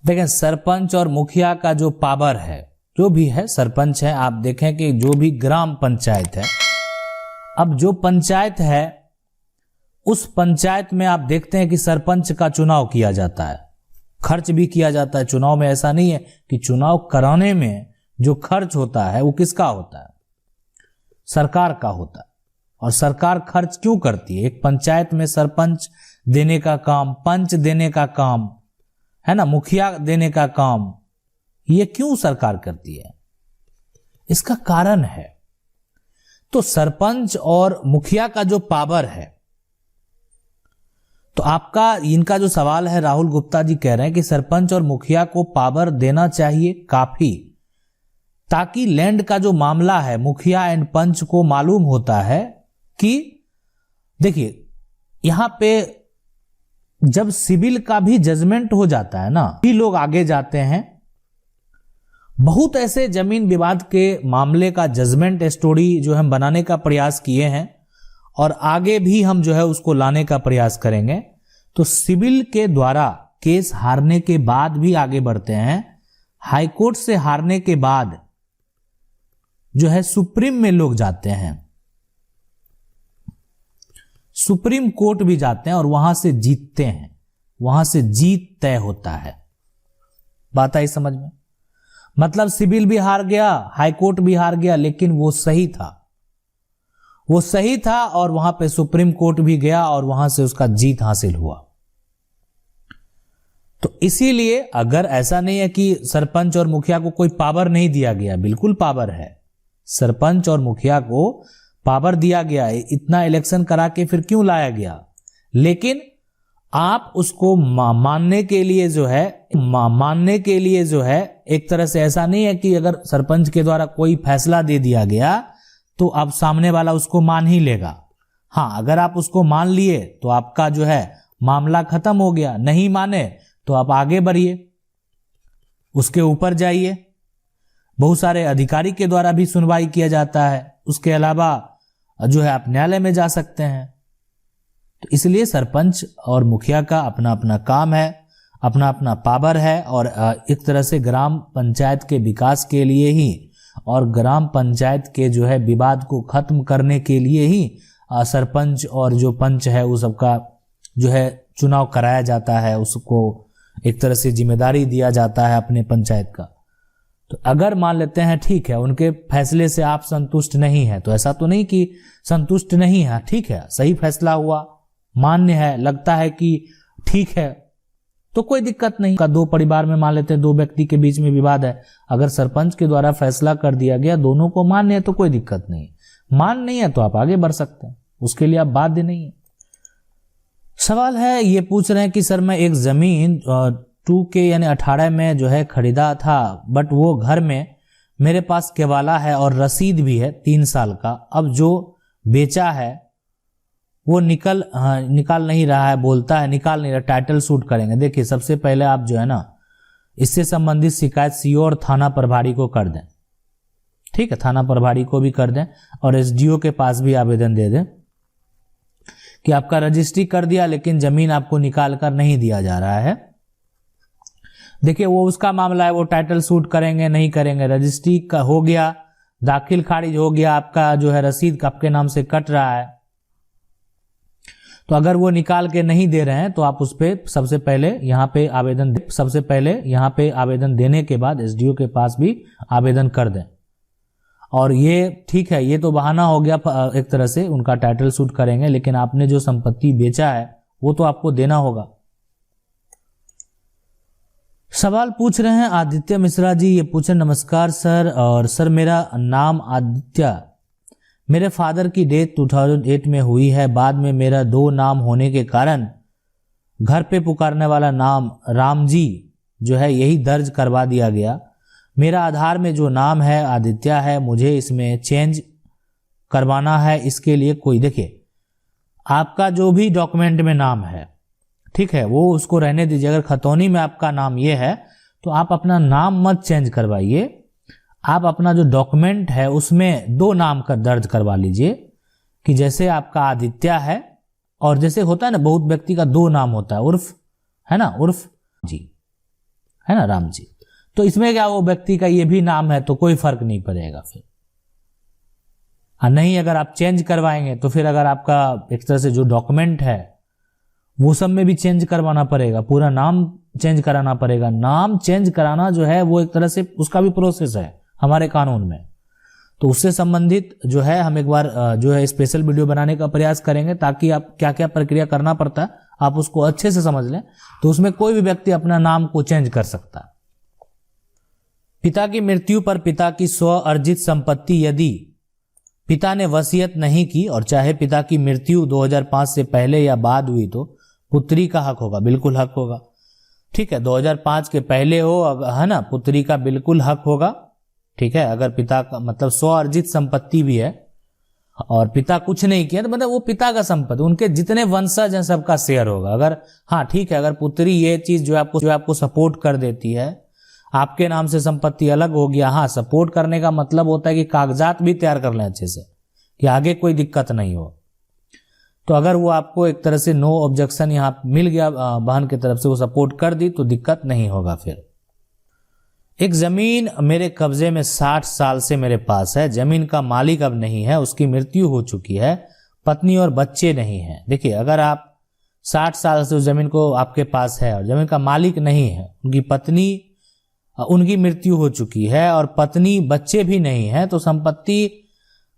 देखें, सरपंच और मुखिया का जो पावर है, जो भी है सरपंच है, आप देखें कि जो भी ग्राम पंचायत है, अब जो पंचायत है उस पंचायत में आप देखते हैं कि सरपंच का चुनाव किया जाता है, खर्च भी किया जाता है चुनाव में। ऐसा नहीं है कि चुनाव कराने में जो खर्च होता है वो किसका होता है, सरकार का होता है। और सरकार खर्च क्यों करती है? एक पंचायत में सरपंच देने का काम, पंच देने का काम है ना, मुखिया देने का काम, ये क्यों सरकार करती है? इसका कारण है। तो सरपंच और मुखिया का जो पावर है, तो आपका इनका जो सवाल है, राहुल गुप्ता जी कह रहे हैं कि सरपंच और मुखिया को पावर देना चाहिए काफी, ताकि लैंड का जो मामला है मुखिया एंड पंच को मालूम होता है कि देखिए यहां पे जब सिविल का भी जजमेंट हो जाता है ना, भी लोग आगे जाते हैं। बहुत ऐसे जमीन विवाद के मामले का जजमेंट स्टोरी जो हम बनाने का प्रयास किए हैं और आगे भी हम जो है उसको लाने का प्रयास करेंगे। तो सिविल के द्वारा केस हारने के बाद भी आगे बढ़ते हैं, हाईकोर्ट से हारने के बाद जो है सुप्रीम में लोग जाते हैं, सुप्रीम कोर्ट भी जाते हैं और वहां से जीतते हैं, वहां से जीत तय होता है। बात आई समझ में? मतलब सिविल भी हार गया, हाईकोर्ट भी हार गया, लेकिन वो सही था, वो सही था और वहां पे सुप्रीम कोर्ट भी गया और वहां से उसका जीत हासिल हुआ। तो इसीलिए अगर ऐसा नहीं है कि सरपंच और मुखिया को कोई पावर नहीं दिया गया, बिल्कुल पावर है, सरपंच और मुखिया को पावर दिया गया है। इतना इलेक्शन करा के फिर क्यों लाया गया? लेकिन आप उसको मानने के लिए जो है एक तरह से ऐसा नहीं है कि अगर सरपंच के द्वारा कोई फैसला दे दिया गया तो अब सामने वाला उसको मान ही लेगा। हाँ, अगर आप उसको मान लिए तो आपका जो है मामला खत्म हो गया, नहीं माने तो आप आगे बढ़िए, उसके ऊपर जाइए। बहुत सारे अधिकारी के द्वारा भी सुनवाई किया जाता है, उसके अलावा जो है आप न्यायालय में जा सकते हैं। तो इसलिए सरपंच और मुखिया का अपना अपना काम है, अपना अपना पावर है और एक तरह से ग्राम पंचायत के विकास के लिए ही और ग्राम पंचायत के जो है विवाद को खत्म करने के लिए ही सरपंच और जो पंच है वो सबका जो है चुनाव कराया जाता है, उसको एक तरह से जिम्मेदारी दिया जाता है अपने पंचायत का। तो अगर मान लेते हैं ठीक है उनके फैसले से आप संतुष्ट नहीं है, तो ऐसा तो नहीं कि संतुष्ट नहीं है, ठीक है सही फैसला हुआ, मान्य है, लगता है कि ठीक है, तो कोई दिक्कत नहीं। का दो परिवार में मान लेते हैं दो व्यक्ति के बीच में विवाद है, अगर सरपंच के द्वारा फैसला कर दिया गया, दोनों को मान्य है तो कोई दिक्कत नहीं, मान नहीं है तो आप आगे बढ़ सकते हैं, उसके लिए आप बाध्य नहीं है। सवाल है, ये पूछ रहे हैं कि सर मैं एक जमीन 2K यानी 18 में जो है खरीदा था, बट वो घर में मेरे पास केवाला है और रसीद भी है 3 साल का, अब जो बेचा है वो निकाल नहीं रहा है, बोलता है निकाल नहीं रहा, टाइटल शूट करेंगे। देखिए सबसे पहले आप जो है ना इससे संबंधित शिकायत सीओ और थाना प्रभारी को कर दें, ठीक है, थाना प्रभारी को भी कर दें और एसडीओ के पास भी आवेदन दे दें कि आपका रजिस्ट्री कर दिया लेकिन जमीन आपको निकाल कर नहीं दिया जा रहा है। देखिए वो उसका मामला है, वो टाइटल शूट करेंगे नहीं करेंगे, रजिस्ट्री का हो गया, दाखिल खारिज हो गया, आपका जो है रसीद आपके नाम से कट रहा है, तो अगर वो निकाल के नहीं दे रहे हैं तो आप उस पे सबसे पहले यहाँ पे आवेदन देने के बाद एसडीओ के पास भी आवेदन कर दें। और ये ठीक है, ये तो बहाना हो गया एक तरह से, उनका टाइटल शूट करेंगे, लेकिन आपने जो संपत्ति बेचा है वो तो आपको देना होगा। सवाल पूछ रहे हैं आदित्य मिश्रा जी, ये पूछे नमस्कार सर, और सर मेरा नाम आदित्य, मेरे फादर की डेथ 2008 में हुई है, बाद में मेरा 2 नाम होने के कारण घर पे पुकारने वाला नाम राम जी जो है यही दर्ज करवा दिया गया। मेरा आधार में जो नाम है आदित्य है, मुझे इसमें चेंज करवाना है, इसके लिए कोई, देखिए आपका जो भी डॉक्यूमेंट में नाम है ठीक है वो उसको रहने दीजिए। अगर खतौनी में आपका नाम ये है तो आप अपना नाम मत चेंज करवाइए, आप अपना जो डॉक्यूमेंट है उसमें 2 नाम का दर्ज करवा लीजिए, कि जैसे आपका आदित्य है और जैसे होता है ना बहुत व्यक्ति का 2 नाम होता है, उर्फ है ना, उर्फ जी है ना, राम जी। तो इसमें क्या वो व्यक्ति का ये भी नाम है तो कोई फर्क नहीं पड़ेगा फिर। नहीं अगर आप चेंज करवाएंगे तो फिर अगर आपका एक तरह से जो डॉक्यूमेंट है वो सब में भी चेंज करवाना पड़ेगा, पूरा नाम चेंज कराना पड़ेगा। नाम चेंज कराना जो है वो एक तरह से उसका भी प्रोसेस है हमारे कानून में, तो उससे संबंधित जो है हम एक बार जो है स्पेशल वीडियो बनाने का प्रयास करेंगे, ताकि आप क्या क्या प्रक्रिया करना पड़ता है आप उसको अच्छे से समझ लें। तो उसमें कोई भी व्यक्ति अपना नाम को चेंज कर सकता है। पिता की मृत्यु पर पिता की स्व अर्जित संपत्ति यदि पिता ने वसीयत नहीं की और चाहे पिता की मृत्यु 2005 से पहले या बाद हुई तो पुत्री का हक होगा, बिल्कुल हक होगा। ठीक है, 2005 के पहले हो, है ना, पुत्री का बिल्कुल हक होगा। ठीक है, अगर पिता का मतलब स्व अर्जित संपत्ति भी है और पिता कुछ नहीं किया तो मतलब वो पिता का संपत्ति, उनके जितने वंशज हैं सबका शेयर होगा। अगर हाँ ठीक है, अगर पुत्री ये चीज जो आपको सपोर्ट कर देती है, आपके नाम से संपत्ति अलग हो गया, हाँ सपोर्ट करने का मतलब होता है कि कागजात भी तैयार कर लें अच्छे से कि आगे कोई दिक्कत नहीं हो। तो अगर वो आपको एक तरह से नो ऑब्जेक्शन यहाँ मिल गया बहन की तरफ से, वो सपोर्ट कर दी तो दिक्कत नहीं होगा। फिर एक जमीन मेरे कब्जे में 60 साल से मेरे पास है, जमीन का मालिक अब नहीं है, उसकी मृत्यु हो चुकी है, पत्नी और बच्चे नहीं हैं। देखिए अगर आप 60 साल से उस जमीन को आपके पास है और जमीन का मालिक नहीं है, उनकी पत्नी उनकी मृत्यु हो चुकी है और पत्नी बच्चे भी नहीं है, तो संपत्ति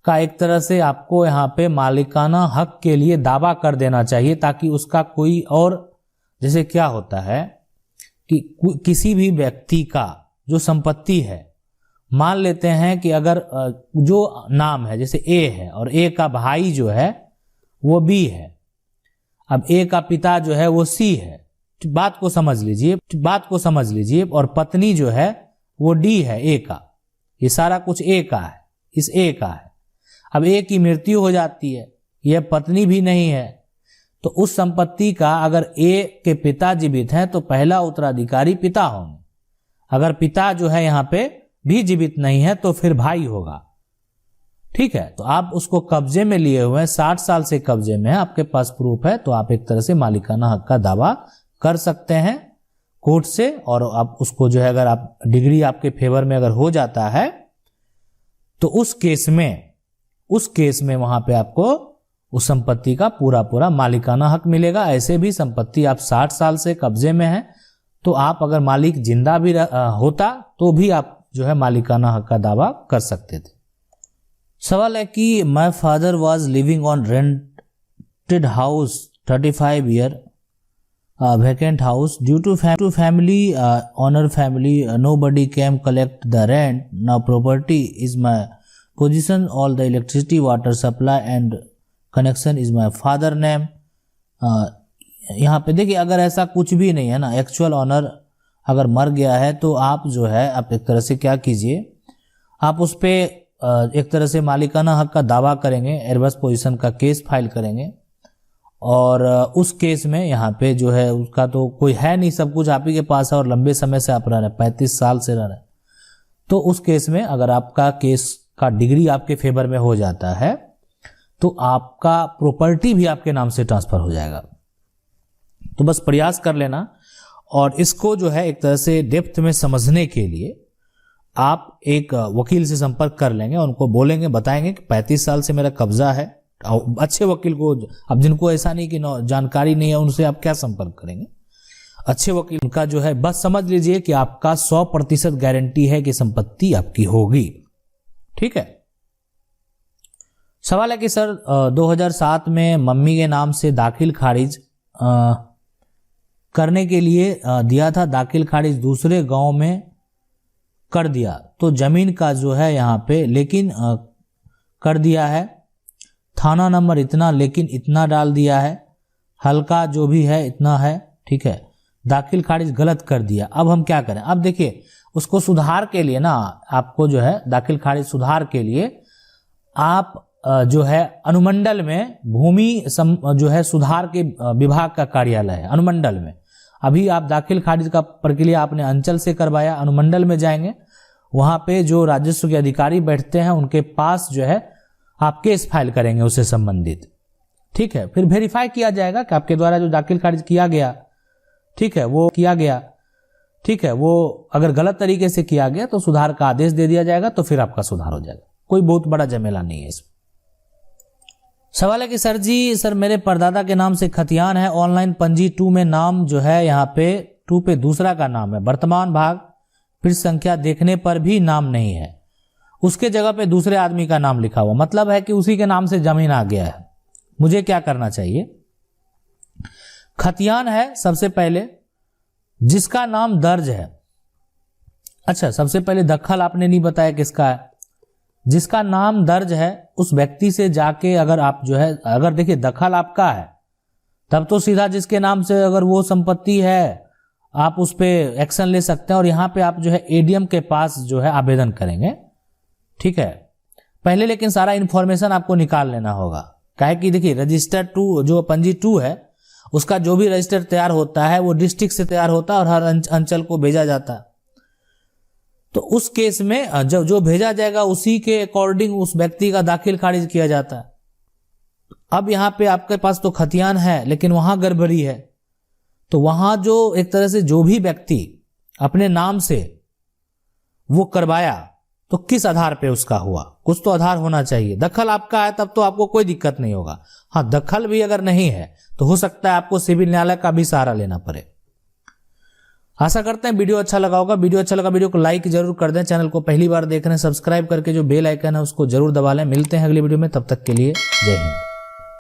का एक तरह से आपको यहाँ पे मालिकाना हक के लिए दावा कर देना चाहिए, ताकि उसका कोई और, जैसे क्या होता है कि किसी भी व्यक्ति का जो संपत्ति है, मान लेते हैं कि अगर जो नाम है जैसे ए है और ए का भाई जो है वो बी है, अब ए का पिता जो है वो सी है, बात को समझ लीजिए, और पत्नी जो है वो डी है ए का, ये सारा कुछ ए का है, इस ए का है। अब ए की मृत्यु हो जाती है, यह पत्नी भी नहीं है, तो उस संपत्ति का अगर ए के पिता जीवित हैं तो पहला उत्तराधिकारी पिता होंगे। अगर पिता जो है यहाँ पे भी जीवित नहीं है तो फिर भाई होगा। ठीक है, तो आप उसको कब्जे में लिए हुए हैं, 60 साल से कब्जे में है, आपके पास प्रूफ है, तो आप एक तरह से मालिकाना हक का दावा कर सकते हैं कोर्ट से। और आप उसको जो है अगर आप डिग्री आपके फेवर में अगर हो जाता है तो उस केस में वहां पे आपको उस संपत्ति का पूरा मालिकाना हक मिलेगा। ऐसे भी संपत्ति आप 60 साल से कब्जे में है तो आप अगर मालिक जिंदा भी होता तो भी आप जो है मालिकाना हक का दावा कर सकते थे। सवाल है कि my father was living on rented house 35 year vacant house due to family owner family nobody came collect the rent. Now property is my possession, all the electricity water supply and connection is my father name. यहाँ पे देखिए अगर ऐसा कुछ भी नहीं है ना, एक्चुअल ऑनर अगर मर गया है तो आप जो है आप एक तरह से क्या कीजिए, आप उस पे एक तरह से मालिकाना हक का दावा करेंगे, एडवर्स पोजीशन का केस फाइल करेंगे। और उस केस में यहाँ पे जो है उसका तो कोई है नहीं, सब कुछ आप ही के पास है और लंबे समय से आप रह रहे हैं, 35 साल से रह रहे हैं, तो उस केस में अगर आपका केस का डिग्री आपके फेवर में हो जाता है तो आपका प्रॉपर्टी भी आपके नाम से ट्रांसफर हो जाएगा। तो बस प्रयास कर लेना, और इसको जो है एक तरह से डेप्थ में समझने के लिए आप एक वकील से संपर्क कर लेंगे, उनको बोलेंगे, बताएंगे कि 35 साल से मेरा कब्जा है। अच्छे वकील को, अब जिनको ऐसा नहीं कि जानकारी नहीं है उनसे आप क्या संपर्क करेंगे, अच्छे वकील का जो है बस समझ लीजिए कि आपका 100% गारंटी है कि संपत्ति आपकी होगी। ठीक है। सवाल है कि सर 2007 में मम्मी के नाम से दाखिल खारिज करने के लिए दिया था, दाखिल खारिज दूसरे गांव में कर दिया, तो जमीन का जो है यहाँ पे लेकिन कर दिया है, थाना नंबर इतना लेकिन इतना डाल दिया है, हल्का जो भी है इतना है। ठीक है, दाखिल खारिज गलत कर दिया, अब हम क्या करें। अब देखिए उसको सुधार के लिए ना, आपको जो है दाखिल खारिज सुधार के लिए आप जो है अनुमंडल में भूमि जो है सुधार के विभाग का कार्यालय है अनुमंडल में, अभी आप दाखिल खारिज का प्रक्रिया आपने अंचल से करवाया, अनुमंडल में जाएंगे, वहां पे जो राजस्व के अधिकारी बैठते हैं उनके पास जो है आप केस फाइल करेंगे उससे संबंधित। ठीक है, फिर वेरीफाई किया जाएगा कि आपके द्वारा जो दाखिल खारिज किया गया, ठीक है, वो किया गया, ठीक है, वो अगर गलत तरीके से किया गया तो सुधार का आदेश दे दिया जाएगा, तो फिर आपका सुधार हो जाएगा। कोई बहुत बड़ा झमेला नहीं है इसमें। सवाल है कि सर जी, सर मेरे परदादा के नाम से खतियान है, ऑनलाइन पंजी 2 में नाम जो है यहाँ पे 2 पे दूसरा का नाम है, वर्तमान भाग फिर संख्या देखने पर भी नाम नहीं है, उसके जगह पे दूसरे आदमी का नाम लिखा हुआ, मतलब है कि उसी के नाम से जमीन आ गया है, मुझे क्या करना चाहिए? खतियान है सबसे पहले, जिसका नाम दर्ज है। अच्छा, सबसे पहले दखल आपने नहीं बताया किसका है। जिसका नाम दर्ज है उस व्यक्ति से जाके अगर आप जो है, अगर देखिए दखल आपका है तब तो सीधा जिसके नाम से अगर वो संपत्ति है आप उस पे एक्शन ले सकते हैं, और यहां पे आप जो है एडीएम के पास जो है आवेदन करेंगे। ठीक है, पहले लेकिन सारा इंफॉर्मेशन आपको निकाल लेना होगा, काहे कि देखिए रजिस्टर 2 जो पंजी 2 है उसका जो भी रजिस्टर तैयार होता है वो डिस्ट्रिक्ट से तैयार होता है और हर अंचल को भेजा जाता है। तो उस केस में जब जो भेजा जाएगा उसी के अकॉर्डिंग उस व्यक्ति का दाखिल खारिज किया जाता है। अब यहां पे आपके पास तो खतियान है लेकिन वहां गड़बड़ी है, तो वहां जो एक तरह से जो भी व्यक्ति अपने नाम से वो करवाया तो किस आधार पे उसका हुआ, कुछ तो आधार होना चाहिए। दखल आपका है तब तो आपको कोई दिक्कत नहीं होगा। हाँ, दखल भी अगर नहीं है तो हो सकता है आपको सिविल न्यायालय का भी सहारा लेना पड़े। आशा करते हैं वीडियो अच्छा लगा होगा। वीडियो अच्छा लगा वीडियो को लाइक जरूर कर दें, चैनल को पहली बार देख रहे हैं सब्सक्राइब करके जो बेल आइकन है उसको जरूर दबा लें। मिलते हैं अगली वीडियो में, तब तक के लिए जय हिंद।